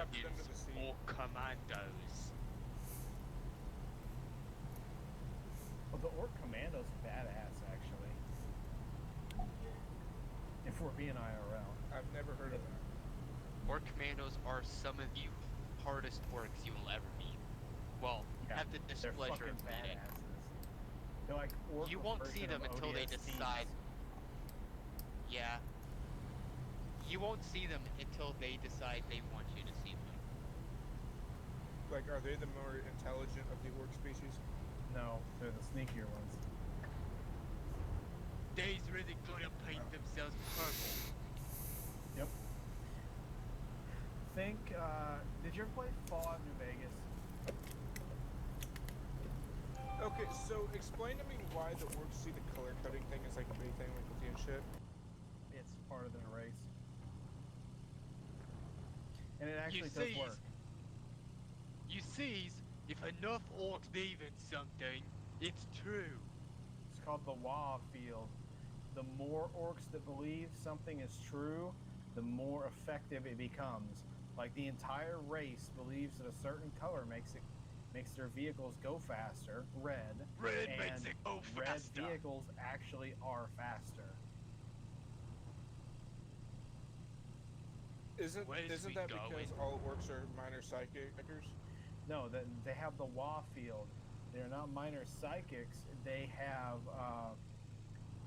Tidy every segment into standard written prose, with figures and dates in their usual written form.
Guardians or Commandos? Well, the Orc Commando's badass, actually. If we're being IRL. I've never heard of that. Orc Commandos are some of the hardest orcs you will ever meet. Well, Yeah, have the they're displeasure fucking of meeting. badasses. They're like Orc You won't see version them of until they ODSTs. decide. Yeah. You won't see them until they decide they want you to see them. Like, are they the more intelligent of the orc species? No, they're the sneakier ones. They's really good at paint themselves purple. Yep. Did you ever play Fallout New Vegas? Okay, so explain to me why the orcs see the color coding thing as like a big thing with the and shit. It's part of their race. And it actually does work. You sees, if enough orcs believe in something, it's true. It's called the WoW field. The more orcs that believe something is true, the more effective it becomes. Like the entire race believes that a certain color makes their vehicles go faster, red. Red and makes it go faster. Red vehicles actually are faster. Isn't that because all orcs are minor psychics? No, that they have the WoW field. They're not minor psychics. They have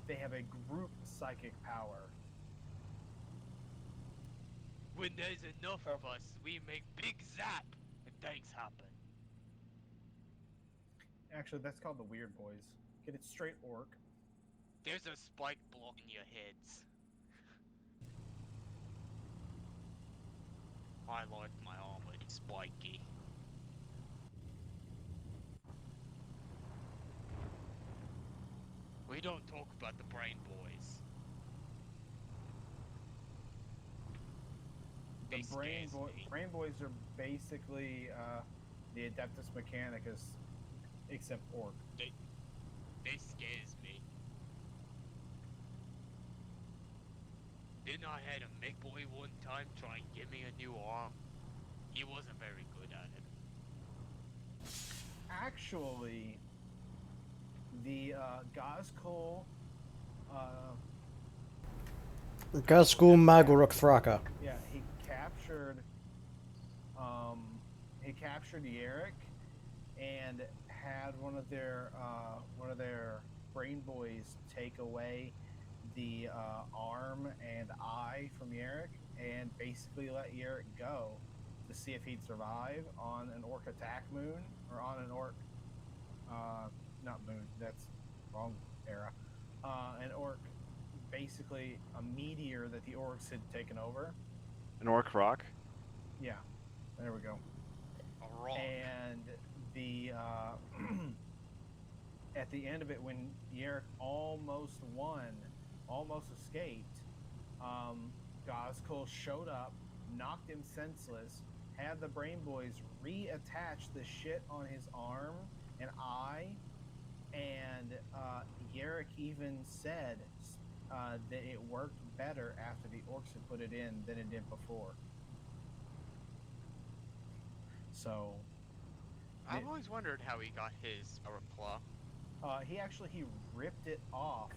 a group psychic power. When there's enough of us, we make big zap and things happen. Actually, that's called the Weird Boys. Get it straight, orc. There's a spike blocking your heads. I like my armor spiky. We don't talk about the brain boys. Brain boys are basically the Adeptus Mechanicus, except orc. They scares me. Then I had a mech boy one time try and give me a new arm. He wasn't very good at it. Actually, the Gazkul Magorok Thraka. Yeah, he captured Yerick and had one of their brain boys take away the arm and eye from Yerick and basically let Yerick go to see if he'd survive on an orc attack moon, or on an orc not moon, that's wrong era, an orc, basically a meteor that the orcs had taken over. An orc rock? Yeah, there we go. A rock. And the at the end of it, when Yerick almost won, almost escaped, Gazkul showed up, knocked him senseless, had the brain boys reattach the shit on his arm and eye, and Yerick even said that it worked better after the orcs had put it in than it did before. So I've always wondered how he got his power claw. He ripped it off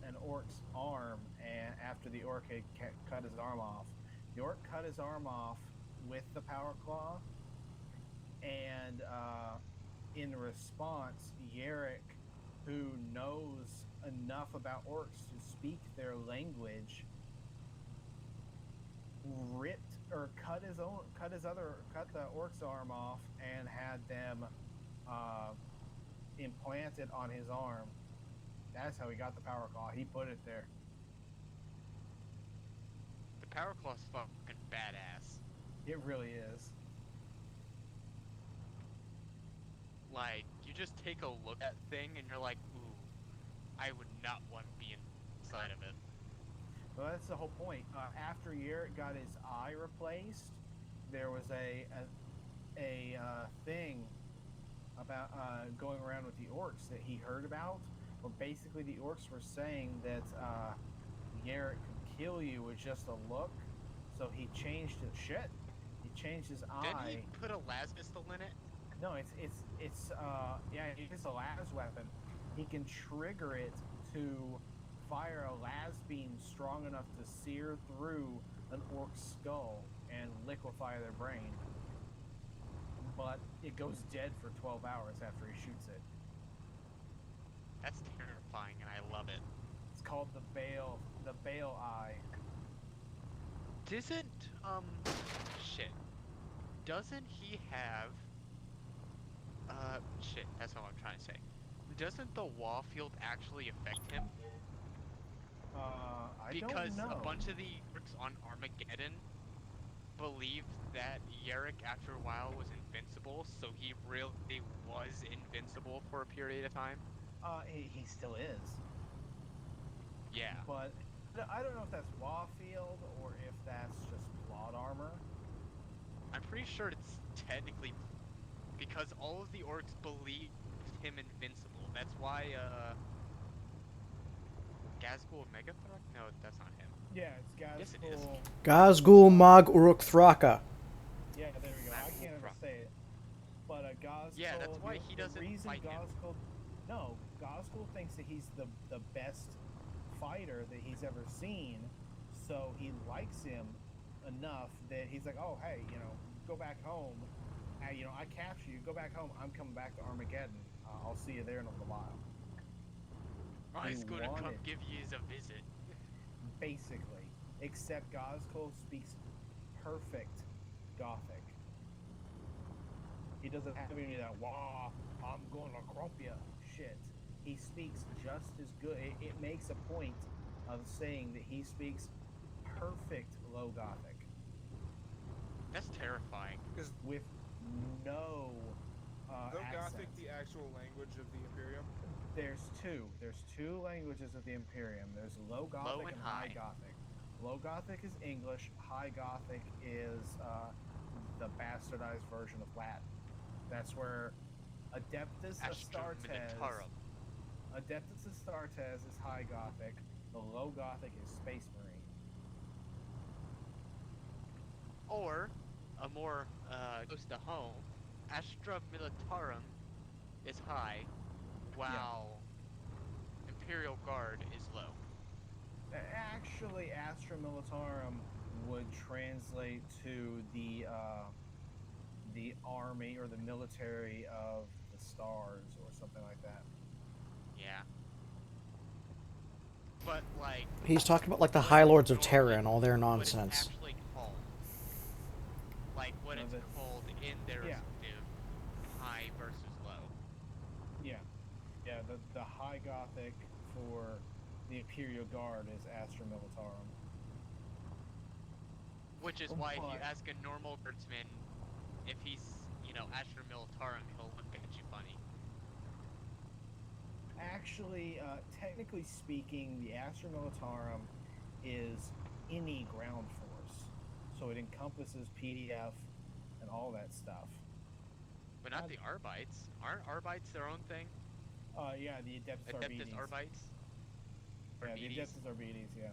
an orc's arm, and after the orc had cut his arm off, the orc cut his arm off with the power claw, and in response, Yerick, who knows enough about orcs to speak their language, cut the orc's arm off and had them implanted on his arm. That's how he got the power claw. He put it there. The power claw's fucking badass. It really is. Like, you just take a look at that thing and you're like, ooh, I would not want to be inside of it. Well, that's the whole point. After Yerick got his eye replaced, there was a thing about going around with the orcs that he heard about, where basically the orcs were saying that Yerick could kill you with just a look, so he changed his shit. changed his Didn't eye. he put a las pistol in it? No, yeah, it's a las weapon. He can trigger it to fire a las beam strong enough to sear through an orc's skull and liquefy their brain. But it goes dead for 12 hours after he shoots it. That's terrifying, and I love it. It's called the Bale Eye. Doesn't shit. Doesn't he have shit, that's what I'm trying to say. Doesn't the wall field actually affect him? I Because don't know. a bunch of the orcs on Armageddon believed that Yarick after a while was invincible, so he really was invincible for a period of time. He still is. Yeah. But I don't know if that's wall field or if that's just plot armor. I'm pretty sure it's technically because all of the orcs believed him invincible. That's why Gazgul Megathrak? No, that's not him. Yeah, it's Gazgul. Yes, it is. Gazgul Mag Uruk Thraka. Yeah, there we go. I Gazgul can't ever Thraka. say it. But Gazgul. Yeah, that's why he doesn't the reason fight him. Gazgul, No, Gazgul thinks that he's the best fighter that he's ever seen, so he likes him enough that he's like, oh hey, go back home. I capture you. Go back home. I'm coming back to Armageddon. I'll see you there in a little while. He's gonna come wanted- give you a visit. Basically, except Gazgul speaks perfect Gothic. He doesn't have any of that "wah, I'm gonna crump ya" shit. He speaks just as good. It makes a point of saying that he speaks perfect Low Gothic That's terrifying. Is with no Low Gothic accent. the actual language of the Imperium? There's two languages of the Imperium. There's Low Gothic and and High High. Gothic. Low Gothic is English. High Gothic is the bastardized version of Latin. That's where Adeptus Astartes. Militarum. Adeptus Astartes is High Gothic. The Low Gothic is Space Marine. Or, a more close to home, Astra Militarum is high, while Imperial Guard is low. Actually, Astra Militarum would translate to the army or the military of the stars or something like that. Yeah. But, like... He's talking about like the High Lords of Terra and all their nonsense. What it's actually called. Like, what No, it's that's- called in their yeah. respective high versus low. Yeah, the High Gothic for the Imperial Guard is Astra Militarum. Which is why if you But- ask a normal guardsman if he's, Astra Militarum, he'll look at you funny. Actually, technically speaking, the Astra Militarum is any ground force, so it encompasses PDF and all that stuff. But not the Arbites. Aren't Arbites their own thing? Yeah, the Adeptus Adeptus Arbites. Arbites? Yeah, the Arbites? Adeptus Arbites, yeah.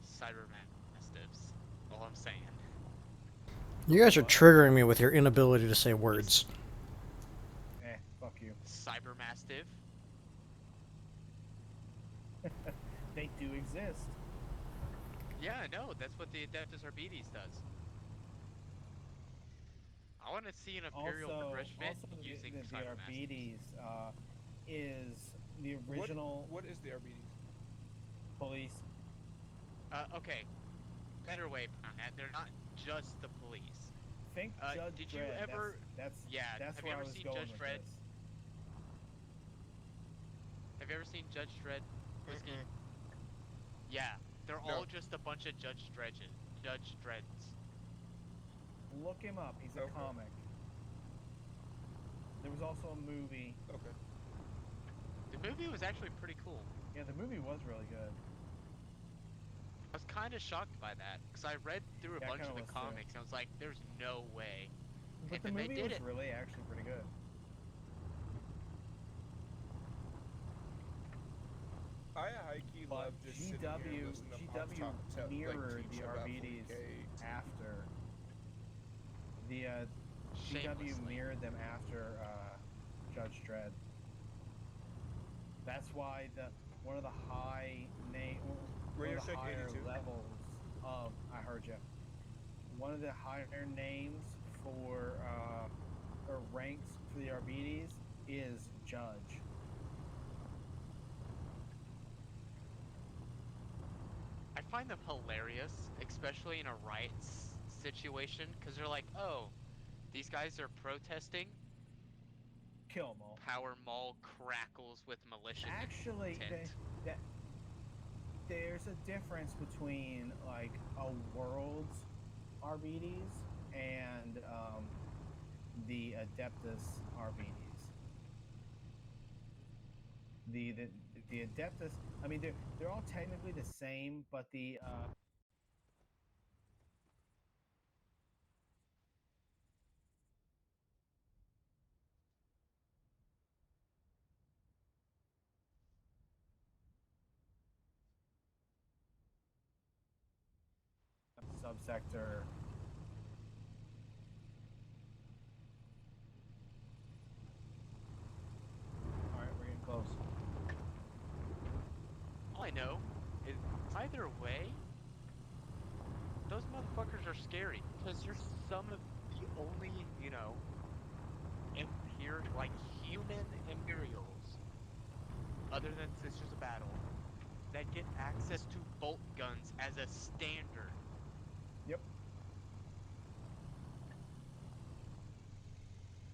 Cybermastiffs. All I'm saying. You guys are triggering me with your inability to say words. Fuck you. Cybermastiff? They do exist. Yeah, I know. That's what the Adeptus Arbites does. I want to see an Imperial regiment using the Cybermastiffs. Arbites is the original What is the Arbites? police. Okay. Better way of putting that. They're not just the police. Think Judge did you Dredd. ever- That's Yeah, that's have where you I ever was seen going Judge with Dredd? this. Have you ever seen Judge Dredd? Whiskey? Yeah, they're No. all just a bunch of Judge Dredds. Look him up. He's a Okay. comic. There was also a movie. Okay. The movie was actually pretty cool. Yeah, the movie was really good. I was kind of shocked by that because I read through a Yeah, I bunch of kinda the was too. comics and I was like, "There's no way." But And the then they movie did was it. really actually pretty good. I high-key But love just sitting here GW listening to Pops GW talk, mirrored teach the about Arbites 40K. after The CW Shamelessly. mirrored them after Judge Dredd. That's why one of the Radio Shack higher 82. levels of I heard you. One of the higher names for or ranks for the Arbites is Judge. I find them hilarious, especially in a riot situation, because they're like, oh, these guys are protesting. Kill them all. Power Mall crackles with malicious Actually, intent. there's a difference between like a world's Arbites and the Adeptus Arbites. The, the the Adeptus, I mean, they're all technically the same, but the subsector. All right, we're getting close. All I know is either way, those motherfuckers are scary, because you're some of the only, like human Imperials, other than Sisters of Battle, that get access to bolt guns as a standard. Yep.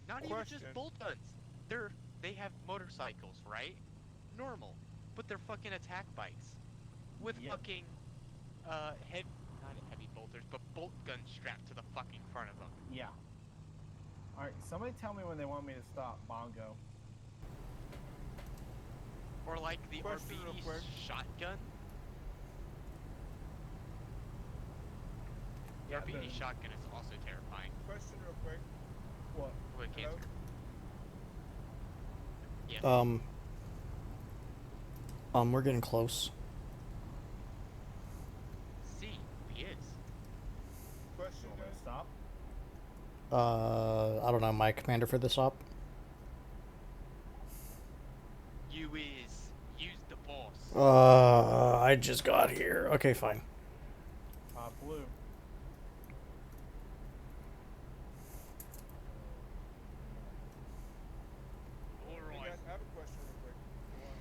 Not even just bolt guns. They have motorcycles, right? Normal. But they're fucking attack bikes. With Yep. fucking not heavy bolters, but bolt guns strapped to the fucking front of them. Yeah. All right, somebody tell me when they want me to stop. Bongo. Or like the Question real RBD quick. shotgun. The Yeah, RBD shotgun is also terrifying. Question real quick. What? Wait, Hello? cancer. Yes. We're getting close. See, he is. Question, Want me to guys. stop? I don't know, my commander for this op. You is. Use the boss. I just got here. Okay, fine. Blue. Hey Alright. guys, I have a question real quick. Go on.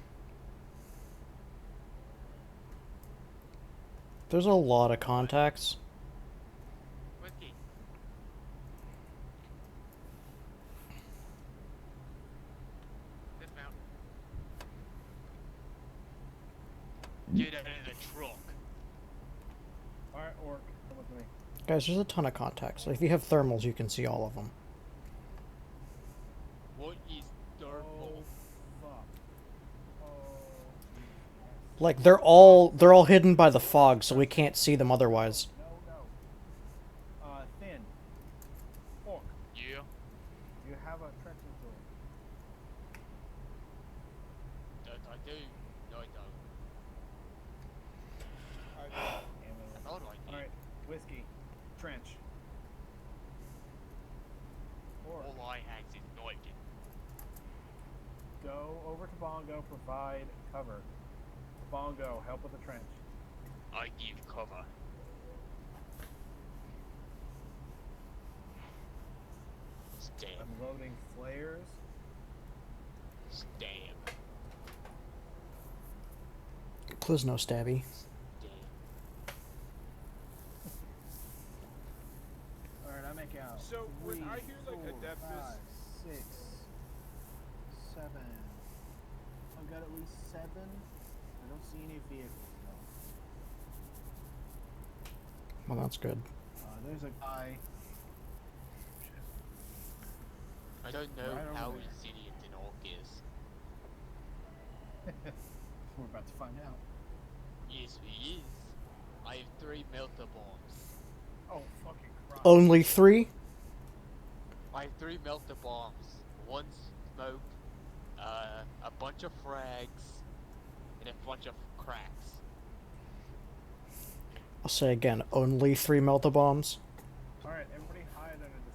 There's a lot of contacts. Whiskey. Dismount. Get out of the truck. All right, Orc, come with me. Guys, there's a ton of contacts. Like, if you have thermals, you can see all of them. What is thermal? Fuck. Oh. Like, they're all hidden by the fog, so we can't see them otherwise. No. Thin. Orc, Yeah. you have a trenching tool. I do. No, I don't. I thought I did. All right, whiskey, trench. Orc, All I had is Noikin. go over to Bongo, provide cover. Bongo, help with the trench. I give cover. Stab. I'm loading flares. Stab. Clisno stabby. Stab. All right, I make out. So, when 3, I hear, like, 4, Adeptus- 5, 6, 7. I've got at least 7. I don't see any vehicles though. Well, that's good. There's a guy. I don't know Right over how there. resilient an orc is. We're about to find out. Yes, he is. I have 3 melter bombs. Oh fucking Christ! Only 3? I have 3 melter bombs. 1 smoke, a bunch of frags, and a bunch of cracks. I'll say again, only 3 melta bombs. All right, everybody hide under the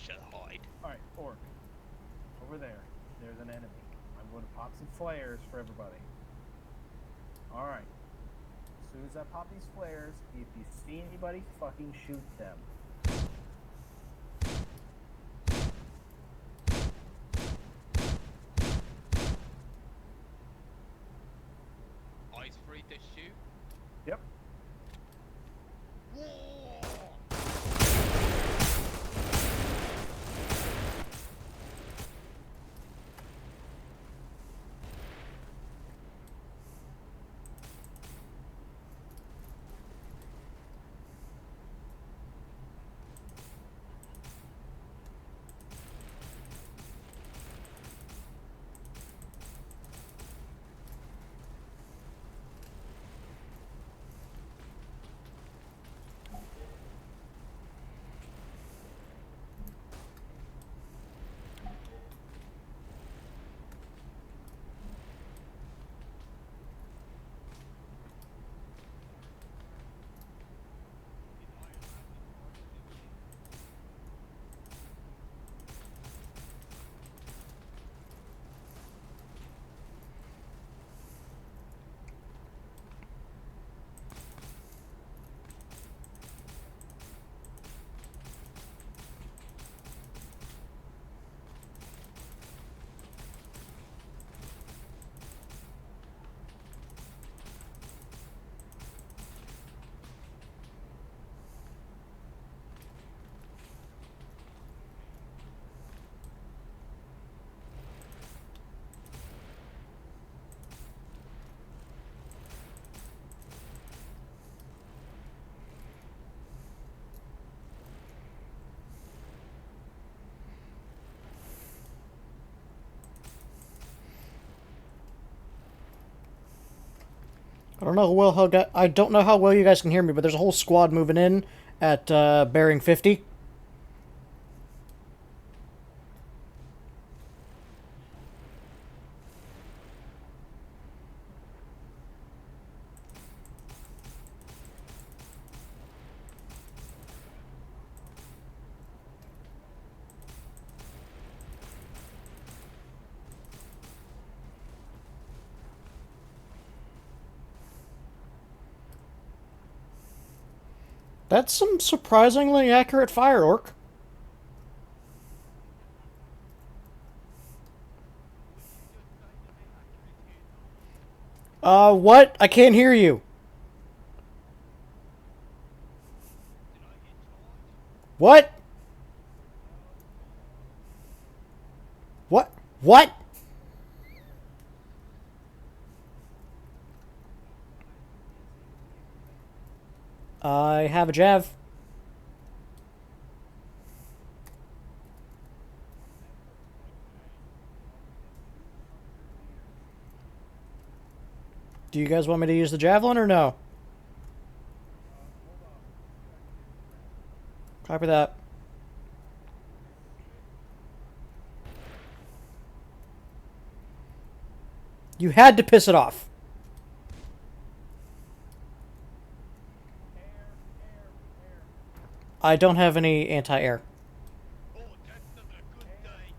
should hide. All right, Orc. Over there. There's an enemy. I'm going to pop some flares for everybody. All right. As soon as I pop these flares, if you see anybody, fucking shoot them. Eyes free to shoot. Yep. I don't know how well you guys can hear me, but there's a whole squad moving in at bearing 50. That's some surprisingly accurate fire, Orc. What? I can't hear you. What? What? What? I have a Jav. Do you guys want me to use the Javelin or no? Copy that. You had to piss it off. I don't have any anti-air. Oh, that's not a good day.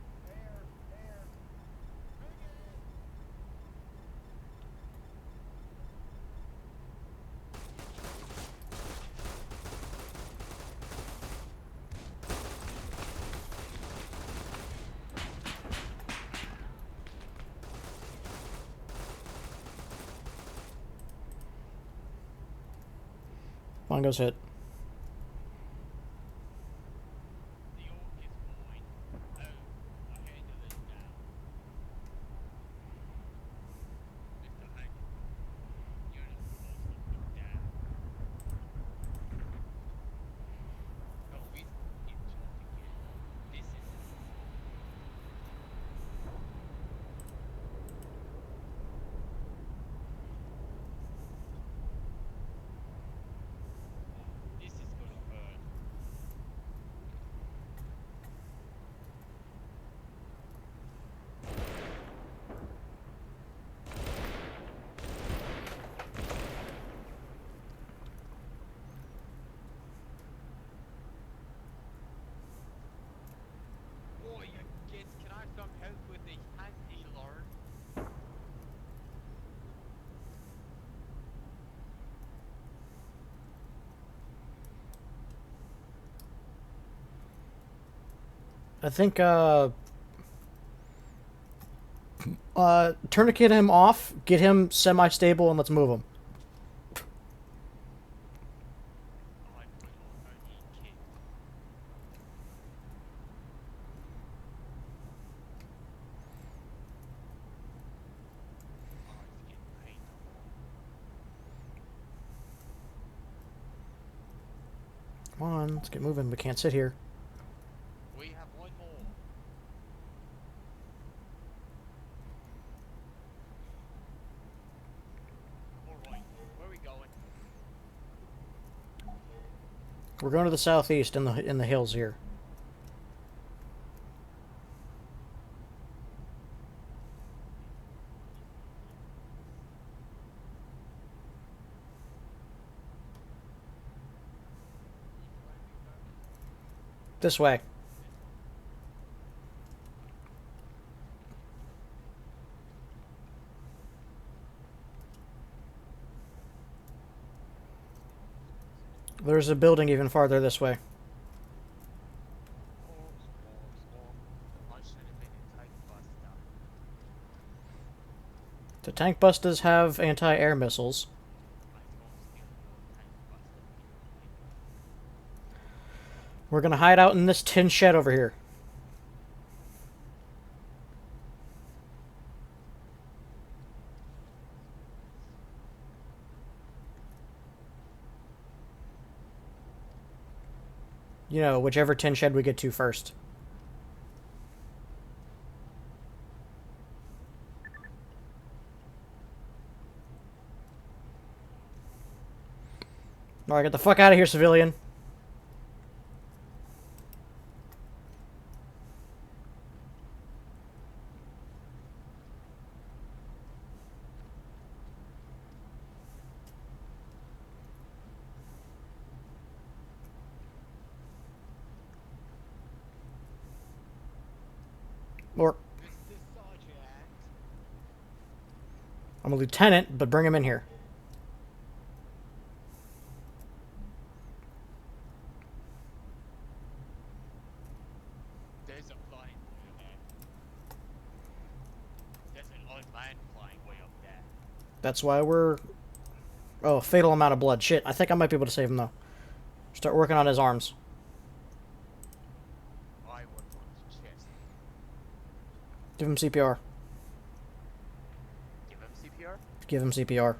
Mongo's hit. The orc is mine. Oh, I handle it now. Mr. Hagen, you're not supposed to put down. Oh, he's in charge again. This is come help with a handy lord. I think, tourniquet him off, get him semi-stable, and let's move him. I put on a knee kit. Oh, it's getting painful. Come on, let's get moving. We can't sit here. We have one more. Alright, where are we going? We're going to the southeast in the hills here. This way. There's a building even farther this way. I should have been a tank buster. The tank busters have anti-air missiles. I was gonna steal your tank buster. We're gonna hide out in this tin shed over here. You know, whichever tin shed we get to first. Alright, get the fuck out of here, civilian. Or, Mr. Sergeant. I'm a lieutenant, but bring him in here. There's a flying boy ahead. There's an unmanned flying boy up there. That's why we're... Oh, fatal amount of blood. Shit, I think I might be able to save him, though. Start working on his arms. I work on his chest. Give him CPR. Give him CPR? Give him CPR.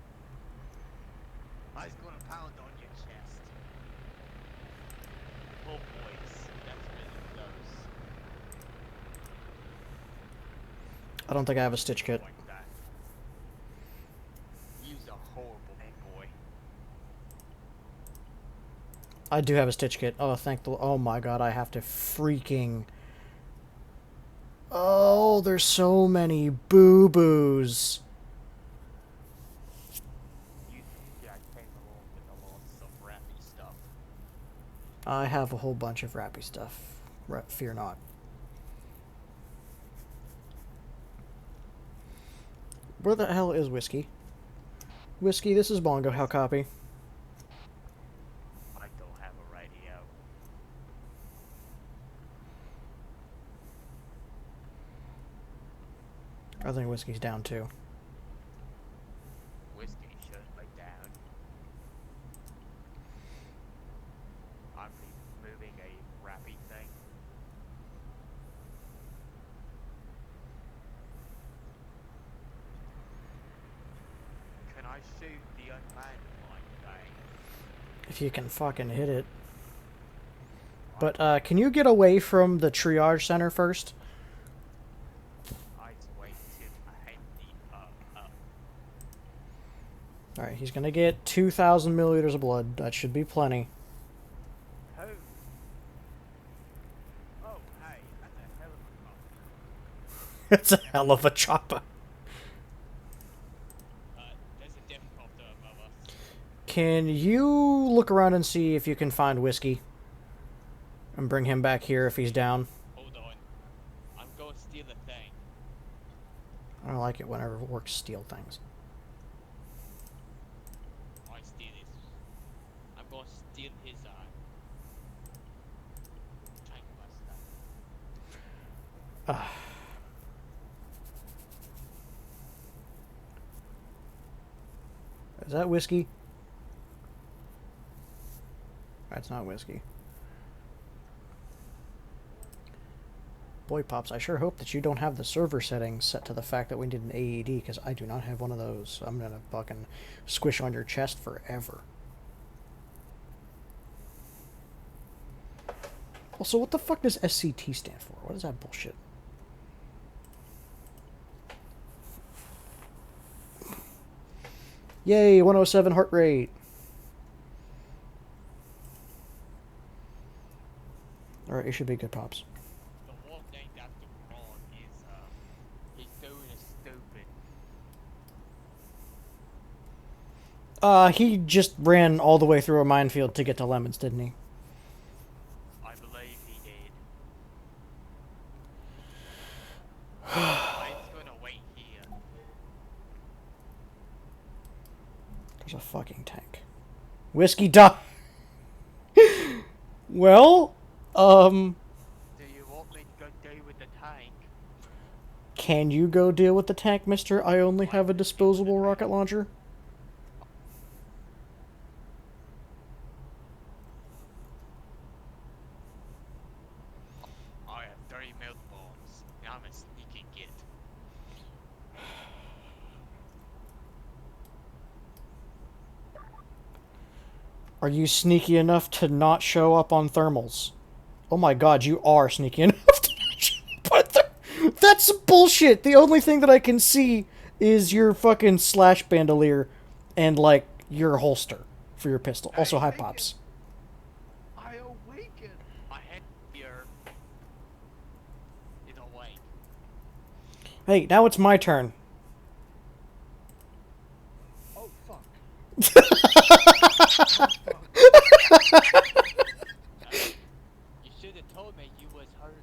I was gonna pound on your chest. Oh boys, that's really close. I don't think I have a stitch kit. Like that. Use a horrible name, boy. I do have a stitch kit. Oh, thank the... Oh my god, I have to freaking... Oh, there's so many boo-boos. You think I came along with a lot of some rappy stuff. I have a whole bunch of rappy stuff. Fear not. Where the hell is Whiskey? Whiskey, this is Bongo. How copy? I don't have a radio. I think Whiskey's down too. Whiskey shouldn't be down. I'm moving a rappy thing. Can I shoot the unmanned flying thing? If you can fucking hit it. But, can you get away from the triage center first? I'd wait till I had the up. Alright, he's gonna get 2,000 milliliters of blood. That should be plenty. Who? Oh, hey, that's a hell of a cop. It's a hell of a chopper. There's a death copter above us. Can you look around and see if you can find Whiskey? And bring him back here if he's down. Hold on. I'm going to steal the thing. I don't like it whenever orcs steal things. I steal his. I'm gonna steal his tank buster. Ah. Is that whiskey? That's not whiskey. Boy, Pops, I sure hope that you don't have the server settings set to the fact that we need an AED, because I do not have one of those. I'm gonna fucking squish on your chest forever. Also, what the fuck does SCT stand for? What is that bullshit? Yay, 107 heart rate. Alright, it should be good, Pops. The one thing that's wrong is he's doing is stupid. He just ran all the way through a minefield to get to Lemons, didn't he? I believe he did. I'm gonna wait here. There's a fucking tank. Whiskey duck. Well, Do you want me to go deal with the tank? can you go deal with the tank, mister? I only have a disposable rocket launcher. I have 3 milk bombs, and I'm a sneaky git. Are you sneaky enough to not show up on thermals? Oh my god, you are sneaky enough to not show up on That's bullshit! The only thing that I can see is your fucking slash bandolier and, like, your holster for your pistol. Also, hi, Pops. I awaken. I had here. It's awake. Hey, now it's my turn. Oh fuck. You should have told me you was hurt.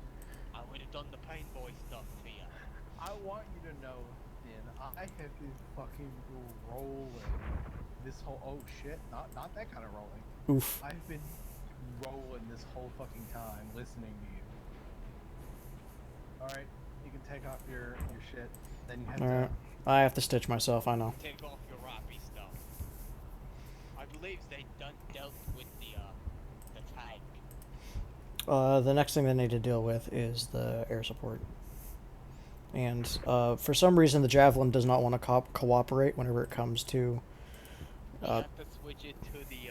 I would have done the pain boy stuff to you. I want you to know, then I have been fucking rolling this whole. Oh shit! Not that kind of rolling. Oof. I've been rolling this whole fucking time listening to you. All right, you can take off your shit. Then you have Alright. to. I have to stitch myself, I know. Take off your rappy stuff. I believe they done dealt with the tank. The next thing they need to deal with is the air support. And for some reason, the Javelin does not want to cooperate whenever it comes to. You have to switch it to the heat.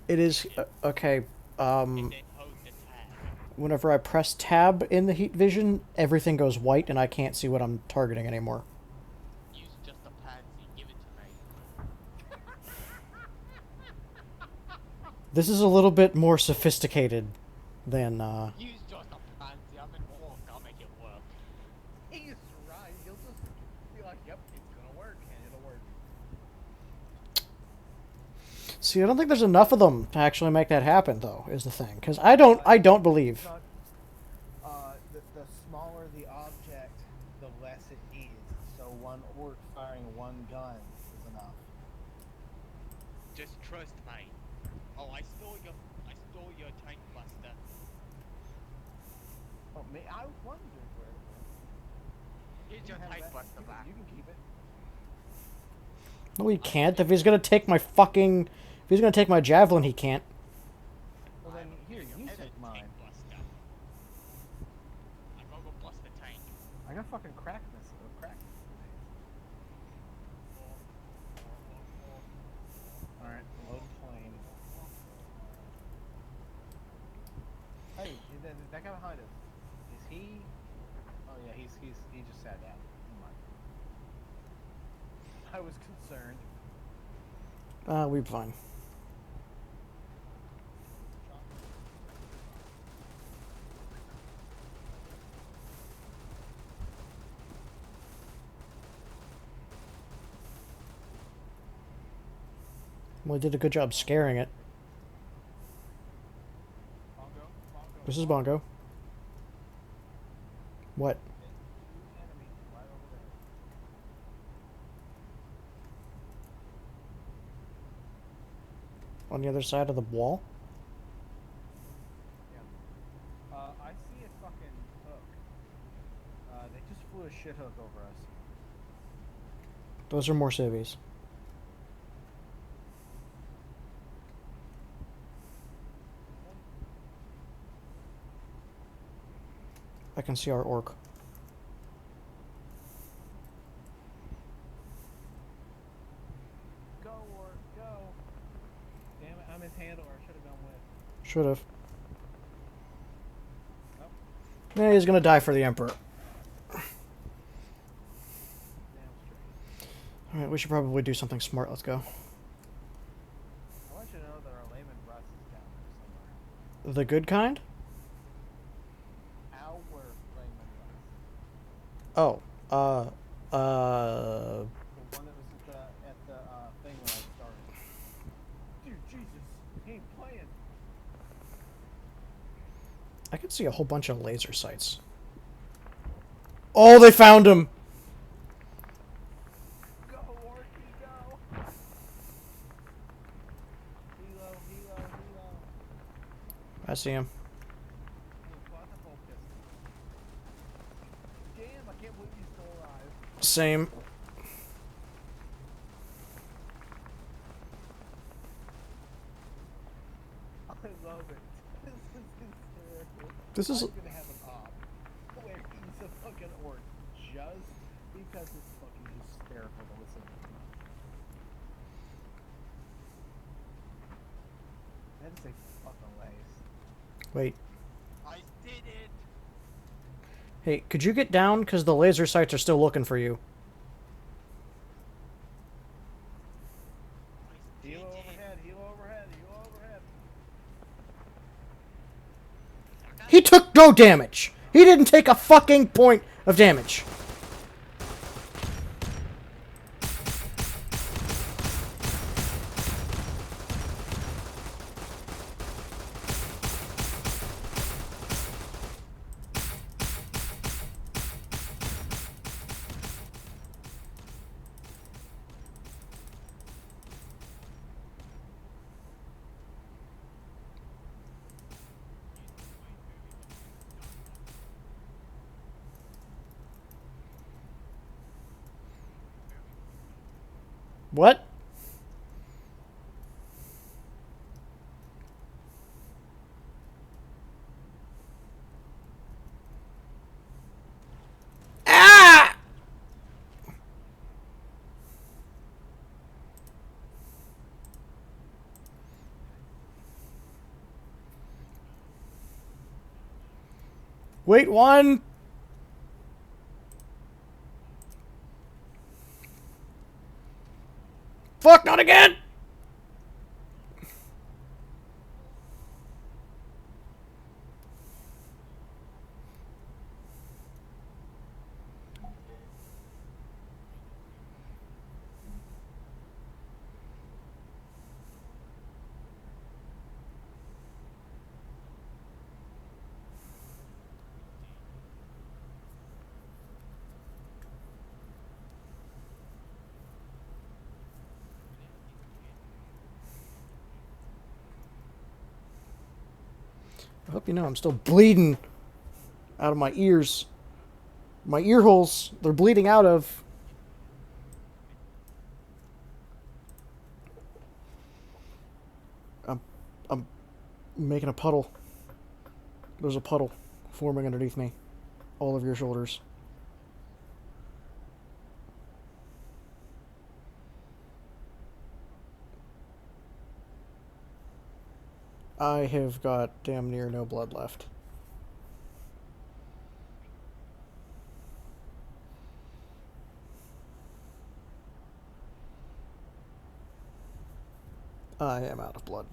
It is okay. And then hold the tab. Whenever I press tab in the heat vision, everything goes white, and I can't see what I'm targeting anymore. Use just a pansy. Give it to me. This is a little bit more sophisticated than. Use just a pansy. I'm in war. I'll make it work. He's right. He'll just be like, "Yep, it's gonna work, and it'll work." See, I don't think there's enough of them to actually make that happen, though. Is the thing? Because I don't believe. Not, the smaller the object, the less it is. So one orc firing one gun is enough. Just trust me. Oh, I stole your tank buster. Oh, me, I wondered where it went. Here's You your can have tank that. buster back. You can keep it. No, he can't. If he's gonna take my fucking, if he's gonna take my javelin, he can't. Well then, here, you Edit take mine. tank buster. I'm gonna go bust the tank. I got fucking crack this. Crack. All right, load plane. Hey, that guy behind us. Is he? Oh yeah, he just sat down. Never mind. I was concerned. We're fine. Well, he did a good job scaring it. Bongo. This is Bongo. What? Enemy right On the other side of the wall? Yeah. I see a fucking hook. They just flew a shit hook over us. Those are more civvies. I can see our orc. Go, or go. Damn it, I'm his handler. I should have gone with. Should have. Nope. Yeah, he's gonna die for the Emperor. Damn straight. Alright, we should probably do something smart. Let's go. I want you to know that our layman Russ is down there somewhere. The good kind? Our layman Russ. Oh. The one that was at the thing when I started. Dude, Jesus, he ain't playing. I can see a whole bunch of laser sights. Oh, they found him! Go, Orky, go! Helo, helo, helo. I see him. Quadruple pistol. Damn, I can't believe he's still alive. Same. I love it. This is hysterical. This is- I'm gonna have an op where he's a fucking orc just because it's fucking hysterical to listen to him. That is a fucking lace. Wait. I did it. Hey, could you get down? Because the laser sights are still looking for you. I did Helo it. overhead, helo overhead, helo overhead. He took no damage! He didn't take a fucking point of damage. What? Ah! Wait, one. Fuck, not again! I hope you know I'm still bleeding out of my ears. My ear holes, they're bleeding out of. I'm making a puddle. There's a puddle forming underneath me. All of your shoulders. I have got damn near no blood left. I am out of blood.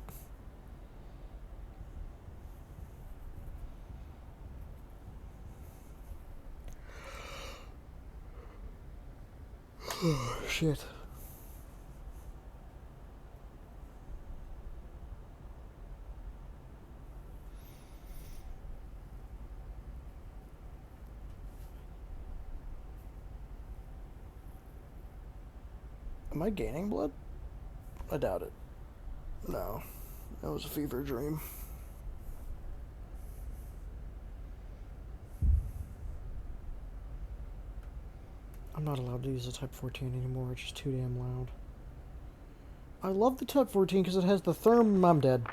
Oh, shit. Am I gaining blood? I doubt it. No. That was a fever dream. I'm not allowed to use the Type 14 anymore. It's just too damn loud. I love the Type 14 because it has the therm. I'm dead.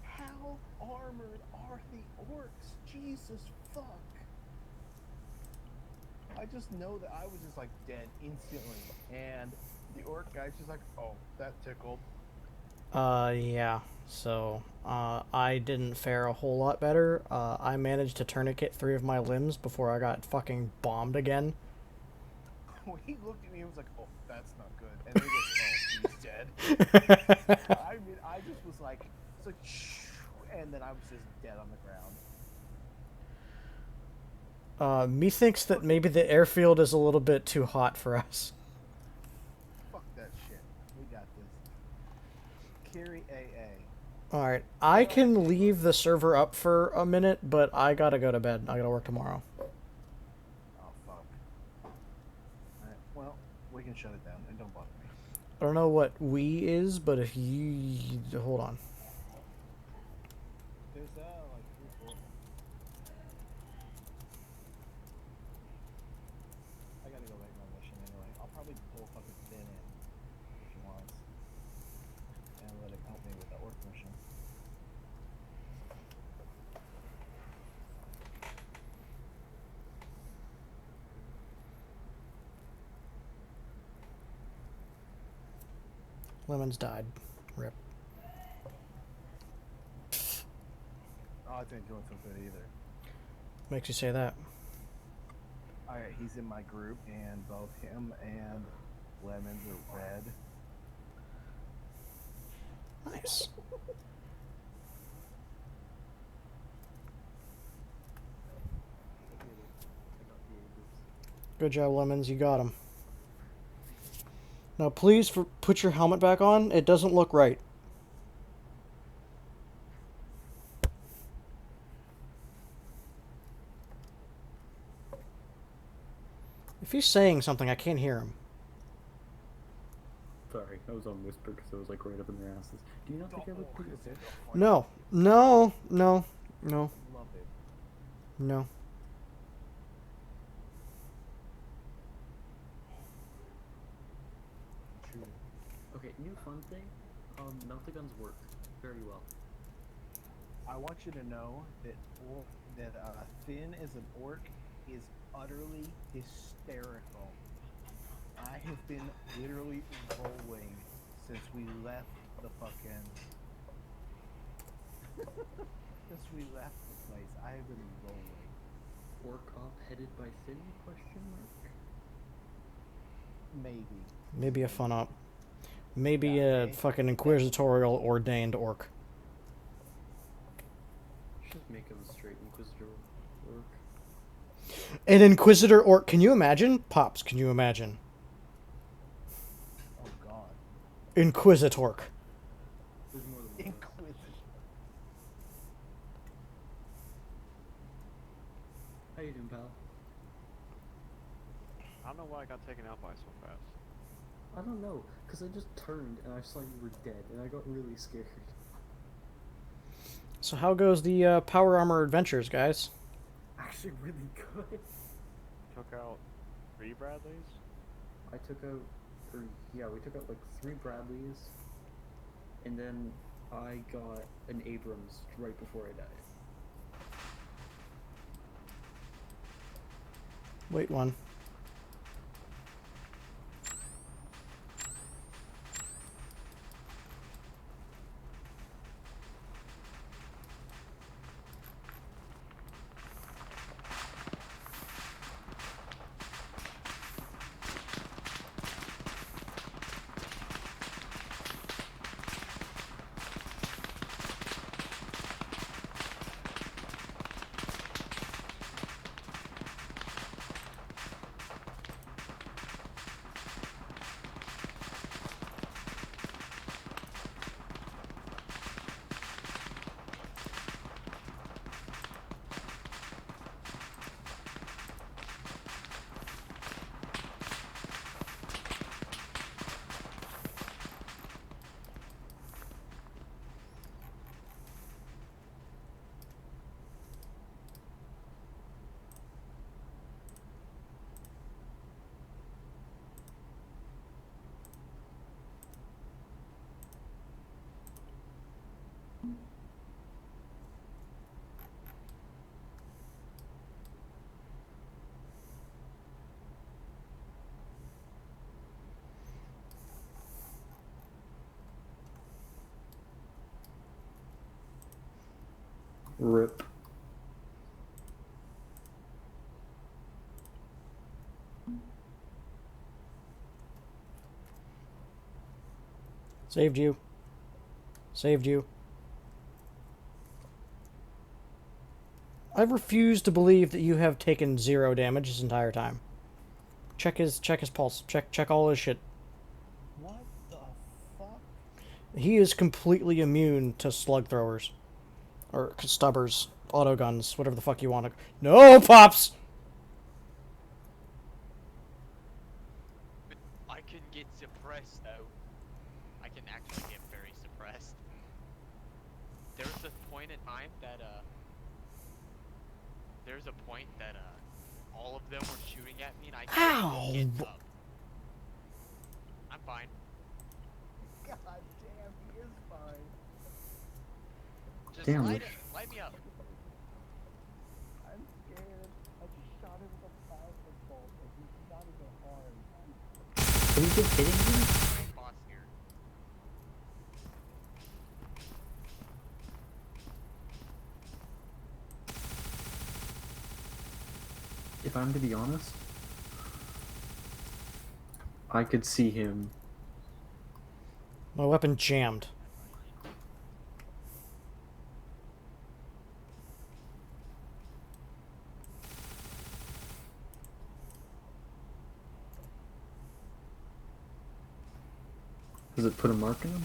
How armored are the orcs? Jesus fuck. I just know that I was just like dead instantly. And the orc guy's just like, oh, that tickled. Yeah. So, I didn't fare a whole lot better. I managed to tourniquet 3 of my limbs before I got fucking bombed again. He looked at me and was like, oh, that's not good. And then he goes, oh, he's dead. I mean, I just was like, it's like, shh, and then I was just dead on the ground. Methinks that maybe the airfield is a little bit too hot for us. Fuck that shit. We got this. Carry AA. Alright, I can leave the server up for a minute, but I gotta go to bed. I gotta work tomorrow. Oh, fuck. Alright, well, we can shut it down. It don't bother me. I don't know what we is, but if you... Hold on. There's, like, 3, 4. I gotta go make my mission anyway. I'll probably pull fucking Finn in if he wants. And let him help me with the orc mission. Lemons died. Rip. Oh, I didn't doing so good either. Makes you say that. Alright, he's in my group, and both him and Lemons are red. Nice. Good job, Lemons. You got him. Now, please put your helmet back on. It doesn't look right. If he's saying something, I can't hear him. Sorry, I was on whisper because I was like right up in their asses. Do you not think I look pretty good? No. No. No. No. Love it. No. True. Okay, new fun thing. Melt the guns work very well. I want you to know that Finn as an orc is utterly hysterical. I have been literally rolling since we left the fucking... since we left the place. I have been rolling. Orc op headed by Finn? Question mark. Maybe. Maybe a fun op. Maybe Yeah, a fucking inquisitorial ordained orc. Should make him a straight Inquisitor orc. An inquisitor orc. Can you imagine? Pops, can you imagine? Oh god. Inquisitork. There's more than one. Inquisition. How you doing, pal? I don't know why I got taken out by so fast. I don't know, because I just turned and I saw you were dead, and I got really scared. So how goes the Power Armor Adventures, guys? Actually, really good. Took out 3 Bradleys. I took out, we took out like 3 Bradleys, and then I got an Abrams right before I died. Wait one. Rip. Saved you. Saved you. I refuse to believe that you have taken 0 damage this entire time. Check his pulse. Check all his shit. What the fuck? He is completely immune to slug throwers. Or stubbers. Autoguns. Whatever the fuck you want to... No, Pops! But I can get suppressed though. I can actually get very suppressed. There was a point in time that all of them were shooting at me and I couldn't Ow! get up. I'm fine. God damn, he is fine. Just Damn, light Rich. me up. I'm scared. I just shot him with a plasma bolt and he's not even harmed. Are you just kidding me? Great boss here. If I'm to be honest, I could see him. My weapon jammed. Does it put a mark in him?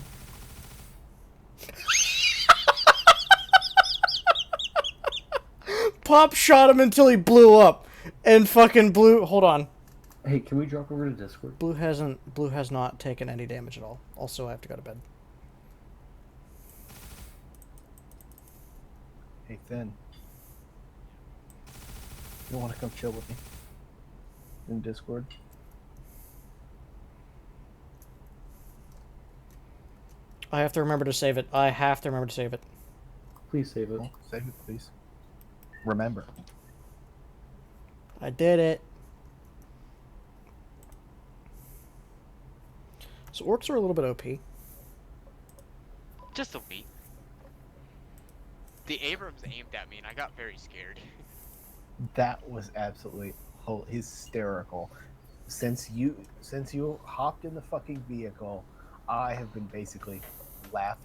Pop shot him until he blew up. And fucking Blue... Hold on. Hey, can we drop over to Discord? Blue has not taken any damage at all. Also, I have to go to bed. Hey, Finn. You want to come chill with me? In Discord? I have to remember to save it. I have to remember to save it. Please save it. Oh, save it, please. Remember. I did it. So orcs are a little bit OP. Just a week. The Abrams aimed at me and I got very scared. That was absolutely hysterical. Since you hopped in the fucking vehicle, I have been basically laughing